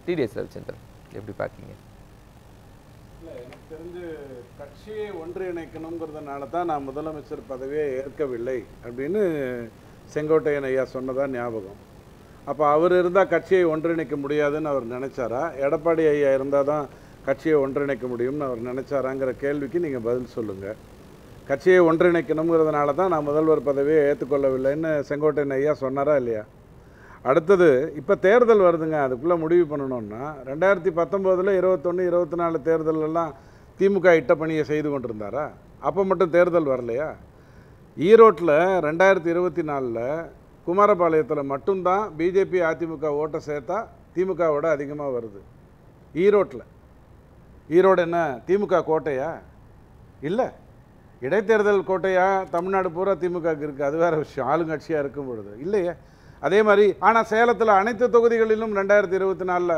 TDS Ravichandran எப்படி பார்க்கீங்க? இல்லை, எனக்கு தெரிஞ்சு கட்சியை ஒன்றிணைக்கணுங்கிறதுனால தான் நான் முதலமைச்சர் பதவியை ஏற்கவில்லை அப்படின்னு செங்கோட்டையன் ஐயா சொன்னதா ஞாபகம். அப்போ அவர் இருந்தால் கட்சியை ஒன்றிணைக்க முடியாதுன்னு அவர் நினச்சாரா, எடப்பாடி ஐயா இருந்தால் தான் கட்சியை ஒன்றிணைக்க முடியும்னு அவர் நினச்சாராங்கிற கேள்விக்கு நீங்கள் பதில் சொல்லுங்கள். கட்சியை ஒன்றிணைக்கணுங்கிறதுனால தான் நான் முதல்வர் பதவியை ஏற்றுக்கொள்ளவில்லைன்னு செங்கோட்டையன் ஐயா சொன்னாரா இல்லையா? அடுத்தது இப்போ தேர்தல் வருதுங்க, அதுக்குள்ளே முடிவு பண்ணணும்னா 2019, 21, 24 தேர்தலெல்லாம் திமுக இட்ட பணியை செய்து கொண்டிருந்தாரா? அப்போ மட்டும் தேர்தல் வரலையா? ஈரோட்டில் 2024 குமாரபாளையத்தில் மட்டும்தான் பிஜேபி அதிமுக ஓட்டை சேர்த்தா திமுகவோட அதிகமாக வருது. ஈரோடு என்ன திமுக கோட்டையா? இல்லை, இடைத்தேர்தல் கோட்டையா? தமிழ்நாடு பூரா திமுகவுக்கு இருக்குது, அது வேறு விஷயம், ஆளுங்கட்சியாக இருக்கும் பொழுது இல்லையே. அதே மாதிரி ஆனால் சேலத்தில் அனைத்து தொகுதிகளிலும் 2024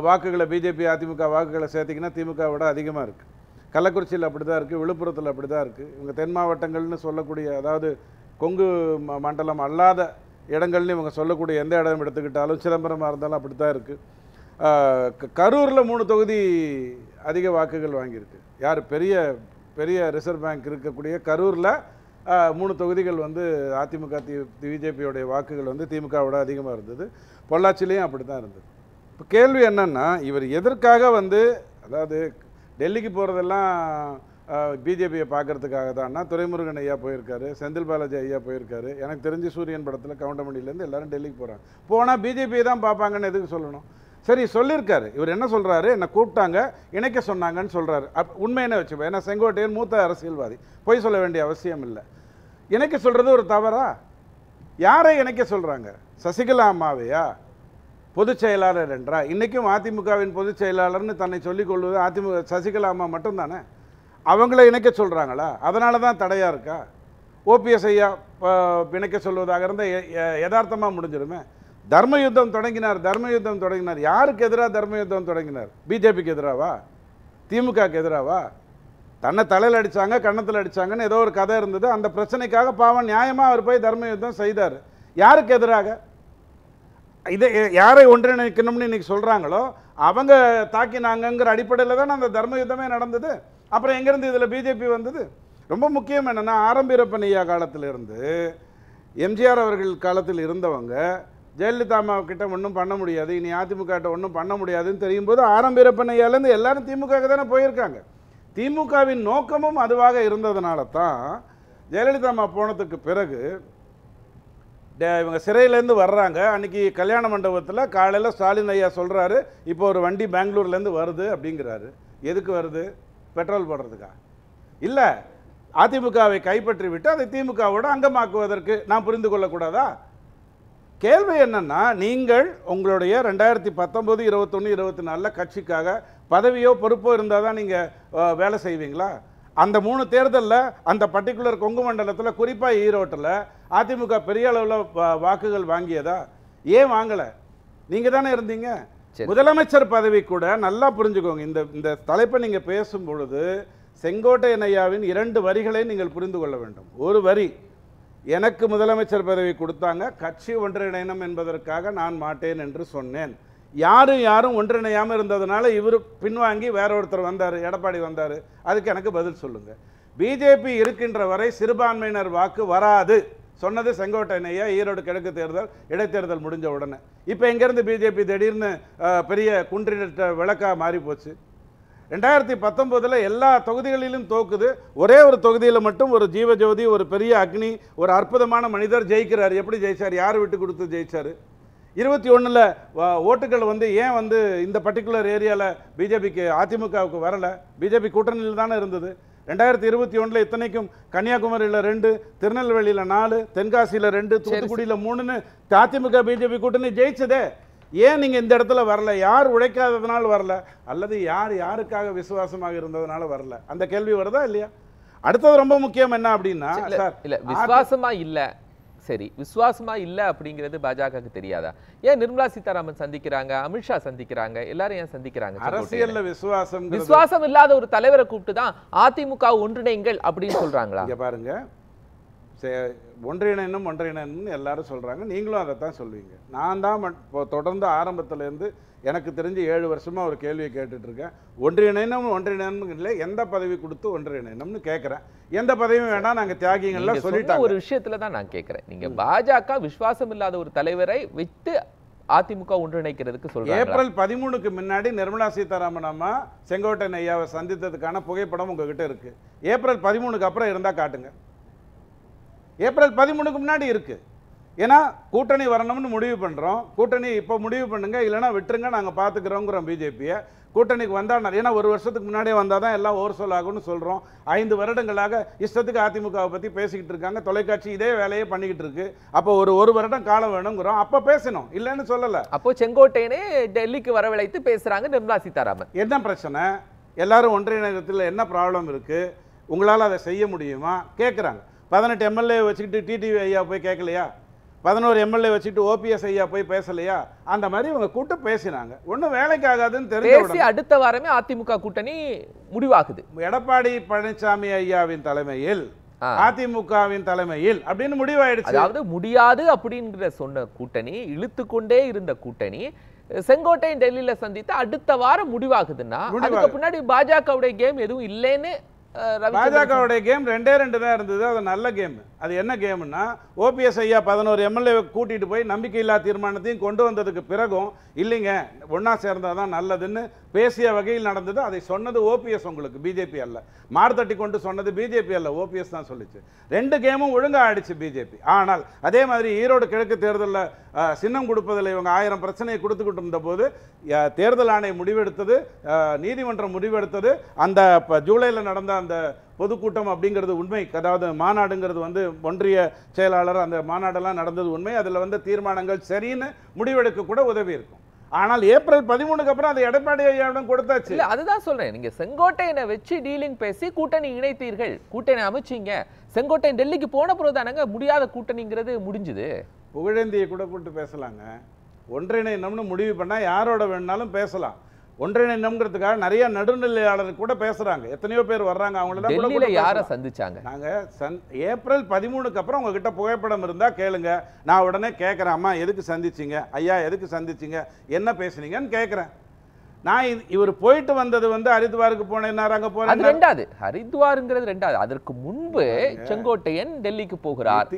வாக்குகளை பிஜேபி அதிமுக வாக்குகளை சேர்த்திங்கன்னா திமுகவோட அதிகமாக இருக்குது. கள்ளக்குறிச்சியில் அப்படி தான் இருக்குது, விழுப்புரத்தில் அப்படி தான் இருக்குது. இவங்க தென் மாவட்டங்கள்னு சொல்லக்கூடிய, அதாவது கொங்கு மண்டலம் அல்லாத இடங்கள்னு இவங்க சொல்லக்கூடிய எந்த இடம் எடுத்துக்கிட்டாலும், சிதம்பரமாக இருந்தாலும் அப்படி தான் இருக்குது. கரூரில் 3 தொகுதி அதிக வாக்குகள் வாங்கியிருக்கு. யார்? பெரிய ரிசர்வ் பேங்க் இருக்கக்கூடிய கரூரில் 3 தொகுதிகள் வந்து அதிமுக பிஜேபியோடைய வாக்குகள் வந்து திமுகவோட அதிகமாக இருந்தது. பொள்ளாச்சிலையும் அப்படி தான் இருந்தது. இப்போ கேள்வி என்னென்னா, இவர் எதற்காக வந்து, அதாவது டெல்லிக்கு போகிறதெல்லாம் பிஜேபியை பார்க்கறதுக்காக தான்னா துரைமுருகன் ஐயா போயிருக்காரு, செந்தில் பாலாஜி ஐயா போயிருக்காரு. எனக்கு தெரிஞ்சு சூரியன் படத்தில் கவுண்டமணிலேருந்து எல்லாரும் டெல்லிக்கு போகிறாங்க. போனால் பிஜேபியை தான் பார்ப்பாங்கன்னு எதுக்கு சொல்லணும்? சரி, சொல்லியிருக்காரு. இவர் என்ன சொல்கிறாரு, என்னை கூப்பிட்டாங்க, இணைக்க சொன்னாங்கன்னு சொல்கிறாரு. உண்மை என்ன வச்சுப்போம், ஏன்னா செங்கோட்டையன் மூத்த அரசியல்வாதி, பொய் சொல்ல வேண்டிய அவசியம் இல்லை. இணைக்க சொல்கிறது ஒரு தவறா? யாரை இணைக்க சொல்கிறாங்க? சசிகலா அம்மாவையா பொதுச் செயலாளர் என்றா? இன்றைக்கும் அதிமுகவின் பொதுச் செயலாளர்னு தன்னை சொல்லிக் கொள்வது அதிமுக சசிகலா அம்மா மட்டும்தானே. அவங்கள இணைக்க சொல்கிறாங்களா? அதனால தான் தடையாக இருக்கா? ஓபிஎஸ் ஐயா இணைக்க சொல்வதாக இருந்தால் யதார்த்தமாக முடிஞ்சிருமே. தர்ம யுத்தம் தொடங்கினார். யாருக்கு எதிராக தர்ம யுத்தம் தொடங்கினார்? பிஜேபிக்கு எதிராவா? திமுகவுக்கு எதிராவா? தன்னை தலையில் அடித்தாங்க, கன்னத்தில் அடித்தாங்கன்னு ஏதோ ஒரு கதை இருந்தது. அந்த பிரச்சனைக்காக பாவம் நியாயமாக அவர் போய் தர்ம யுத்தம் செய்தார். யாருக்கு எதிராக? இதை யாரை ஒன்றிணைக்கணும்னு இன்றைக்கி சொல்கிறாங்களோ அவங்க தாக்கினாங்கங்கிற அடிப்படையில் தான் அந்த தர்ம யுத்தமே நடந்தது. அப்புறம் எங்கேருந்து இதில் பிஜேபி வந்தது? ரொம்ப முக்கியம் என்னென்னா, ஆரம்பீரப்பன் ஐயா காலத்திலிருந்து எம்ஜிஆர் அவர்கள் காலத்தில் இருந்தவங்க ஜெயலலிதா அம்மாக்கிட்ட ஒன்றும் பண்ண முடியாது, இனி அதிமுகட்ட ஒன்றும் பண்ண முடியாதுன்னு தெரியும் போது ஆரம்பீரப்பன் ஐயாலேருந்து எல்லாரும் திமுக தானே போயிருக்காங்க. திமுகவின் நோக்கமும் அதுவாக இருந்ததுனால தான் ஜெயலலிதா அம்மா போனதுக்கு பிறகு இவங்க சிறையிலேருந்து வர்றாங்க. அன்றைக்கி கல்யாண மண்டபத்தில் காலையில் ஸ்டாலின் ஐயா சொல்கிறாரு, இப்போ ஒரு வண்டி பெங்களூர்லேருந்து வருது அப்படிங்கிறாரு. எதுக்கு வருது? பெட்ரோல் போடுறதுக்கா? இல்லை, அதிமுகவை கைப்பற்றி விட்டு அதை திமுகவோட அங்கமாக்குவதற்கு. நான் புரிந்து கொள்ளக்கூடாதா? கேள்வி என்னன்னா, நீங்கள் உங்களுடைய 2019, 21, 24 கட்சிக்காக பதவியோ பொறுப்போ இருந்தால் தான் நீங்கள் வேலை செய்வீங்களா? அந்த 3 தேர்தலில் அந்த பர்டிகுலர் கொங்கு மண்டலத்தில், குறிப்பாக ஈரோட்டில் அதிமுக பெரிய அளவில் வாக்குகள் வாங்கியதா? ஏன் வாங்கலை? நீங்கள் தானே இருந்தீங்க முதலமைச்சர் பதவி கூட. நல்லா புரிஞ்சுக்கோங்க, இந்த தலைப்பை நீங்கள் பேசும் பொழுது செங்கோட்டையன் ஐயாவின் 2 வரிகளை நீங்கள் புரிந்து கொள்ள வேண்டும். ஒரு வரி, எனக்கு முதலமைச்சர் பதவி கொடுத்தாங்க, கட்சி ஒன்றிணைனம் என்பதற்காக நான் மாட்டேன் என்று சொன்னேன். யாரும் ஒன்றிணையாமல் இருந்ததுனால இவர் பின்வாங்கி வேற ஒருத்தர் வந்தார், எடப்பாடி வந்தார். அதுக்கு எனக்கு பதில் சொல்லுங்கள். பிஜேபி இருக்கின்ற வரை சிறுபான்மையினர் வாக்கு வராது சொன்னது செங்கோட்டையன் ஐயா. ஈரோடு கிழக்கு தேர்தல் இடைத்தேர்தல் முடிஞ்ச உடனே இப்போ எங்கேருந்து பிஜேபி திடீர்னு பெரிய குன்றிட்ட விளக்காக மாறி போச்சு? 2019 எல்லா தொகுதிகளிலும் தோக்குது. ஒரே ஒரு தொகுதியில் மட்டும் ஒரு ஜீவஜோதி, ஒரு பெரிய அக்னி, ஒரு அற்புதமான மனிதர் ஜெயிக்கிறார். எப்படி ஜெயிச்சார்? யார் விட்டு கொடுத்து ஜெயிச்சார்? 21 ஓட்டுகள் வந்து ஏன் வந்து இந்த பர்டிகுலர் ஏரியாவில் பிஜேபிக்கு அதிமுகவுக்கு வரலை? பிஜேபி கூட்டணியில் தானே இருந்தது. 2021 இத்தனைக்கும் கன்னியாகுமரியில் 2, திருநெல்வேலியில் 4, தென்காசியில் 2, தூத்துக்குடியில் 3ன்னு அதிமுக பிஜேபி கூட்டணி ஜெயிச்சதே. ஏன் நீங்கள் இந்த இடத்துல வரல? யார் உழைக்காததுனால வரல, அல்லது யாருக்காக விசுவாசமாக இருந்ததுனால வரல? அந்த கேள்வி வருதா இல்லையா? அடுத்தது ரொம்ப முக்கியம் என்ன அப்படின்னா, சார் இல்ல விசுவாசமா இல்ல, சரி விசுவாசமா இல்ல அப்படிங்கிறது பாஜகவுக்கு தெரியாதா? ஏன் நிர்மலா சீதாராமன் சந்திக்கிறாங்க, அமித்ஷா சந்திக்கிறாங்க, எல்லாரும் ஏன் சந்திக்கிறாங்க? அரசியல்ல விசுவாசம் இல்லாத ஒரு தலைவரை கூப்பிட்டு தான் அதிமுக ஒன்றிணைங்கள் அப்படின்னு சொல்றாங்களா? இங்க பாருங்க, ஒன்றிணைன்னு எல்லாரும் சொல்கிறாங்க. நீங்களும் அதை தான் சொல்லுவீங்க. நான் தான் இப்போ தொடர்ந்து ஆரம்பத்துலேருந்து எனக்கு தெரிஞ்சு 7 வருஷமாக ஒரு கேள்வியை கேட்டுட்ருக்கேன். ஒன்றிணைணும் இல்லை, எந்த பதவி கொடுத்து ஒன்றிணைணும்னு கேட்குறேன். எந்த பதவியும் வேண்டாம், நாங்கள் தியாகிகள்லாம் சொல்லிட்டாங்க. ஒரு விஷயத்துல தான் நான் கேட்குறேன். நீங்கள் பாஜக விசுவாசம் இல்லாத ஒரு தலைவரை வைத்து அதிமுக ஒன்றிணைக்கிறதுக்கு சொல்றாங்க. ஏப்ரல் 13க்கு முன்னாடி நிர்மலா சீதாராமன் அம்மா செங்கோட்டையன் ஐயாவை சந்தித்ததுக்கான புகைப்படம் உங்ககிட்ட இருக்கு. ஏப்ரல் 13க்கு அப்புறம் இருந்தா காட்டுங்க. ஏப்ரல் 13க்கு முன்னாடி இருக்கு. ஏன்னா கூட்டணி வரணும்னு முடிவு பண்றோம். கூட்டணி இப்போ முடிவு பண்ணுங்க, இல்லைன்னா விட்டுருங்க, நாங்கள் பார்த்துக்கிறோங்கிறோம் பிஜேபியை. கூட்டணிக்கு வந்தால், ஏன்னா ஒரு வருஷத்துக்கு முன்னாடியே வந்தால் தான் எல்லாம் ஓவர் ஆகும்னு சொல்கிறோம். 5 வருடங்களாக இஷ்டத்துக்கு அதிமுகவை பற்றி பேசிக்கிட்டு இருக்காங்க. தொலைக்காட்சி இதே வேலையே பண்ணிக்கிட்டு இருக்கு. அப்போ ஒரு வருடம் காலம் வேணுங்கிறோம். அப்போ பேசணும், இல்லைன்னு சொல்லலை. அப்போ செங்கோட்டையனே டெல்லிக்கு வரவழைத்து பேசுறாங்க நிர்மலா சீதாராமன். என்ன பிரச்சனை? எல்லாரும் ஒன்றிணையத்தில் என்ன ப்ராப்ளம் இருக்கு? உங்களால் அதை செய்ய முடியுமா கேட்குறாங்க. 18 எம்எல்ஏ வச்சுக்கிட்டு டிடிவி ஐயா போய் கேட்கலையா? 11 எம்எல்ஏ வச்சுட்டு ஓபிஎஸ் ஐயா போய் பேசலையா? அந்த மாதிரி இவங்க கூட்டம் பேசினாங்க. ஒன்றும் வேலைக்கு ஆகாதுன்னு தெரிஞ்சு அடுத்த வாரமே அதிமுக கூட்டணி முடிவாகுது. எடப்பாடி பழனிசாமி ஐயாவின் தலைமையில், அதிமுகவின் தலைமையில் அப்படின்னு முடிவாயிடுச்சு. அதாவது முடியாது அப்படிங்கிற சொன்ன கூட்டணி, இழுத்து கொண்டே இருந்த கூட்டணி செங்கோட்டையன் டெல்லியில சந்தித்து அடுத்த வாரம் முடிவாகுதுன்னா அதுக்கு பின்னாடி பாஜகவுடைய கேம் எதுவும் இல்லைன்னு பாஜகவுடைய கேம் 2 தான் இருந்தது. அது நல்ல கேம். அது என்ன கேம்னா, ஓபிஎஸ் ஐயா 11 எம்எல்ஏ கூட்டிட்டு போய் நம்பிக்கையில்லா தீர்மானத்தையும் கொண்டு வந்ததுக்கு பிறகும் இல்லைங்க ஒன்னா சேர்ந்தாதான் நல்லதுன்னு பேசிய வகையில் நடந்தது. அதை சொன்னது ஓபிஎஸ், உங்களுக்கு பிஜேபி அல்ல. மார்த்தட்டி கொண்டு சொன்னது பிஜேபி அல்ல, ஓபிஎஸ் தான் சொல்லிச்சு. 2 கேமும் ஒழுங்கா ஆயிடுச்சு பிஜேபி. ஆனால் அதே மாதிரி ஈரோடு கிழக்கு தேர்தலில் சின்னம் கொடுப்பதில் இவங்க 1000 பிரச்சனையை கொடுத்துக்கிட்டு இருந்த போது தேர்தல் ஆணையம் முடிவெடுத்தது, நீதிமன்றம் முடிவெடுத்தது. அந்த ஜூலையில் நடந்த அந்த பொதுக்கூட்டம் அப்படிங்கிறது உண்மை. அதாவது மாநாடுங்கிறது ஒன்றிய செயலாளர் அந்த மாநாடெல்லாம் நடந்தது உண்மை. அதில் தீர்மானங்கள் சரின்னு முடிவெடுக்க கூட உதவி இருக்கும். ஆனால் ஏப்ரல் 13க்கு அப்புறம் அதை எடப்பாடி ஐயாவிடம் கொடுத்தாச்சு. இல்ல, அதுதான் சொல்றேன். நீங்க செங்கோட்டையனை வச்சு டீலிங் பேசி கூட்டணி இணைத்தீர்கள், கூட்டணி அமைச்சீங்க. செங்கோட்டையன் டெல்லிக்கு போன பிறகுதானங்க முடியாத கூட்டணிங்கிறது முடிஞ்சுது. புகழேந்தியை கூட கூப்பிட்டு பேசலாங்க. ஒன்றிணைனம்னு முடிவு பண்ணா யாரோட வேணும்னாலும் பேசலாம். ஒன்றிணைனம்ங்கிறதுக்காக நிறைய நடுநிலையாளர் கூட பேசுறாங்க. எத்தனையோ பேர் வர்றாங்க. அவங்கள டெல்லியில யாரை சந்திச்சாங்க? நாங்க ஏப்ரல் 13க்கு அப்புறம் உங்ககிட்ட புகைப்படம் இருந்தா கேளுங்க. நான் உடனே கேட்கிறேன், அம்மா எதுக்கு சந்திச்சீங்க, ஐயா எதுக்கு சந்திச்சீங்க, என்ன பேசுனீங்கன்னு கேட்கிறேன். நான் இவர் போயிட்டு வந்தது ஹரித்வாருக்கு போனேன், அங்க போறேன். அது ரெண்டாவது. ஹரித்வாருங்கிறது ரெண்டாவது. அதற்கு முன்பு செங்கோட்டையன் டெல்லிக்கு போகிறார்.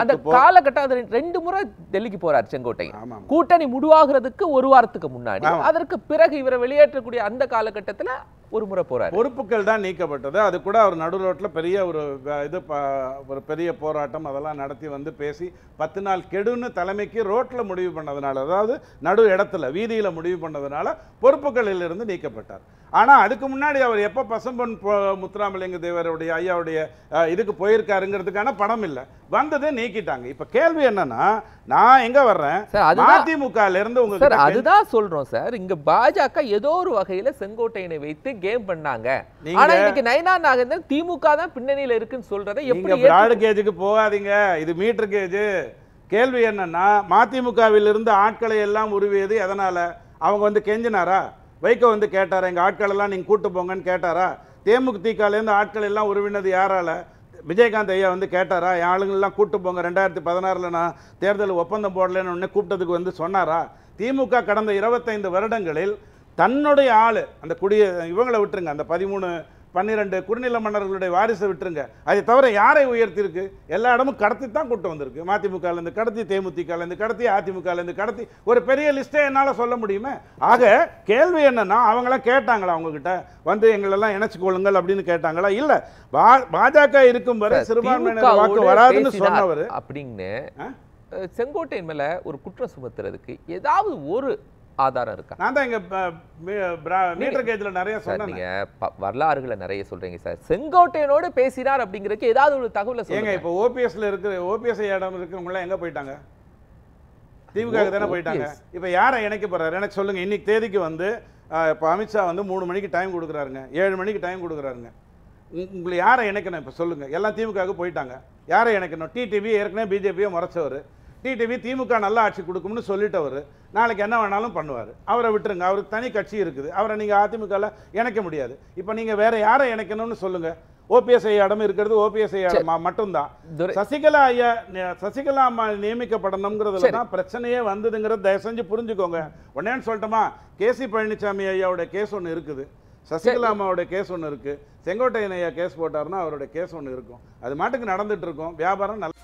அந்த காலகட்டம் 2 முறை டெல்லிக்கு போறார் செங்கோட்டையன். கூட்டணி முடிவாகிறதுக்கு 1 வாரத்துக்கு முன்னாடி. அதற்கு பிறகு இவரை வெளியேற்றக்கூடிய அந்த காலகட்டத்தில் 1 முறை போறார். பொறுப்புகள் தான் நீக்கப்பட்டது. அது கூட அவர் நடுரோட்டில் பெரிய ஒரு பெரிய போராட்டம் அதெல்லாம் நடத்தி பேசி 10 நாள் கெடுன்னு தலைமைக்கு ரோட்டில் முடிவு பண்ணதுனால, அதாவது நடு இடத்துல வீதியில் முடிவு பண்ணதுனால பொறுப்புகளில் இருந்து நீக்கப்பட்டார். ஆனால் அதுக்கு முன்னாடி அவர் எப்போ பசம்பொன் முத்துராமலிங்க தேவருடைய ஐயாவுடைய இதுக்கு போயிருக்காருங்கிறதுக்கான படம் இல்லை, வந்தது நீக்கிட்டாங்க. இப்ப கேள்வி என்னன்னா, நான் எங்க வர்றேன், அதிமுகல இருந்து உங்களுக்கு அதுதான் சொல்றோம் சார். இங்க பாஜக ஏதோ ஒரு வகையில செங்கோட்டையனை வைத்து கேம் பண்ணாங்க. ஆனா இன்னைக்கு நயனா நாகேந்திரன் திமுக தான் பின்னணியில இருக்குன்னு சொல்றதை எப்படி? பிராட் கேஜுக்கு போகாதீங்க, இது மீட்டர் கேஜ். கேள்வி என்னன்னா, மதிமுகவில் இருந்து ஆட்களை எல்லாம் உருவியது எதனால? அவங்க கெஞ்சினாரா? வைகோ கேட்டாரா, எங்க ஆட்கள் எல்லாம் நீங்க கூட்டு போங்கன்னு கேட்டாரா? தேமுதிகலேருந்து ஆட்கள் எல்லாம் உருவினது யாரால? விஜயகாந்த் ஐயா கேட்டாரா, என் ஆளுங்கள்லாம் கூட்டு போங்க, 2016 நான் தேர்தல் ஒப்பந்தம் போடலன்னு உடனே கூப்பிட்டதுக்கு சொன்னாரா? திமுக கடந்த 25 வருடங்களில் தன்னுடைய ஆளு, அந்த இவங்களை விட்டுருங்க, அந்த 13-12 குறுநில மன்னர்களுடைய வாரிசை விட்டுருங்க, அதை தவிர யாரை உயர்த்திருக்கு? எல்லா இடமும் கடத்தி தான் கூட்டு வந்திருக்கு. மதிமுகலேருந்து கடத்தி, தேமுதிகலேருந்து கடத்தி, அதிமுகலேருந்து கடத்தி, ஒரு பெரிய லிஸ்ட்டே என்னால் சொல்ல முடியுமே. ஆக கேள்வி என்னன்னா, அவங்களாம் கேட்டாங்களா அவங்ககிட்ட எங்களெல்லாம் இணைச்சுக்கொள்ளுங்கள் அப்படின்னு கேட்டாங்களா? இல்ல, பாஜக இருக்கும் வரை சிறுபான்மையினர் வாக்கு வராதுன்னு சொன்னவர் அப்படின்னு செங்கோட்டையன் மேல ஒரு குற்றம் சுமத்துறதுக்கு ஏதாவது ஒரு ஆதாரம் இருக்கா? நான் தான் இங்க மீட்டர் கேஜ்ல நிறைய சொன்னேன். நீங்க வரலாறுகளை நிறைய சொல்றீங்க சார். செங்கோட்டையனோடு பேசினார் அப்படிங்கிறதுக்கு ஏதாவது ஒரு தகவலை சொல்லுங்க. இப்போ ஓபிஎஸ்ல இருக்கிற ஓபிஎஸ் இடம் இருக்கிறவங்க எல்லாம் எங்க போயிட்டாங்க? திமுக தானே போயிட்டாங்க. இப்போ யாரை இணைக்க போறாரு எனக்கு சொல்லுங்க. இன்னைக்கு தேதிக்கு இப்போ அமித்ஷா 3 மணிக்கு டைம் கொடுக்குறாருங்க, 7 மணிக்கு டைம் கொடுக்குறாருங்க. உங்களை யாரை இணைக்கணும் இப்போ சொல்லுங்க? எல்லாம் திமுகவுக்கு போயிட்டாங்க. யாரை இணைக்கணும்? டிடிவி ஏற்கனவே பிஜேபியை முறைச்சவர். டிடிவி திமுக நல்ல ஆட்சி கொடுக்கும்னு சொல்லிட்டவர். நாளைக்கு என்ன வேணாலும் பண்ணுவார். அவரை விட்டுருங்க, அவருக்கு தனி கட்சி இருக்குது. அவரை நீங்கள் அதிமுகவில் இணைக்க முடியாது. இப்போ நீங்கள் வேற யாரை இணைக்கணும்னு சொல்லுங்கள். ஓபிஎஸ் ஐயா இடம் இருக்கிறது ஓபிஎஸ் ஐயா மட்டும்தான். சசிகலா ஐயா சசிகலா அம்மா நியமிக்கப்படணுங்கிறதுல தான் பிரச்சனையே வந்ததுங்கிறது தயவு செஞ்சு புரிஞ்சுக்கோங்க. உடனேன்னு சொல்லட்டுமா, கேசி பழனிசாமி ஐயாவோட கேஸ் ஒன்று இருக்குது, சசிகலா அம்மாவோட கேஸ் ஒன்று இருக்கு, செங்கோட்டையன் ஐயா கேஸ் போட்டாருன்னா அவரோட கேஸ் ஒன்று இருக்கும். அது மாட்டுக்கு நடந்துட்டு இருக்கும். வியாபாரம் நல்ல